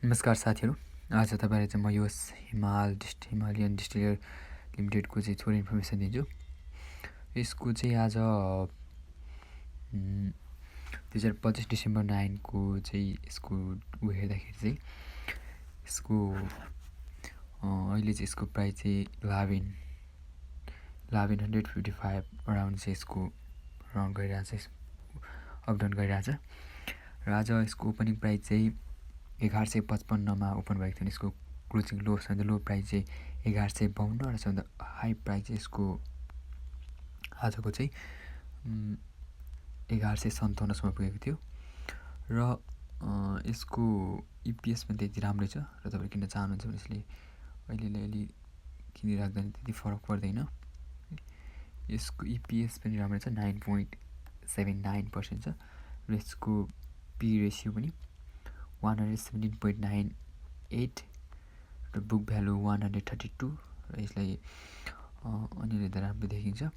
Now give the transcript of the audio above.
नमस्कार साथीहरू। आज तपाईँलाई चाहिँ म यो हिमालयन डिस्टिलर लिमिटेडको चाहिँ थोरै इन्फर्मेसन दिन्छु। यसको चाहिँ आज 2025 डिसेम्बर 9 को चाहिँ यसको हेर्दाखेरि चाहिँ यसको अहिले चाहिँ यसको प्राइस चाहिँ 1155 अराउन्ड चाहिँ यसको राउन्ड गरिरहेछ, अप डाउन गरिरहेछ। र आज यसको ओपनिङ प्राइस चाहिँ 1155 मा ओपन भएको थियो। यसको क्लोजिङ लो सबभन्दा लो प्राइस चाहिँ 1152 र सबभन्दा हाई प्राइस चाहिँ यसको आजको चाहिँ 1157 पुगेको थियो। र यसको इपिएस पनि त्यति राम्रै छ। र तपाईले किन्न चाहनुहुन्छ भने यसले अहिले किनिराख्दा नि त्यति फरक पर्दैन। यसको इपिएस पनि राम्रै छ, 9.79% छ। र यसको पी रेसियो पनि 117.98 र बुक भ्यालु 132 र यसलाई अनिले त राम्रो देखिन्छ।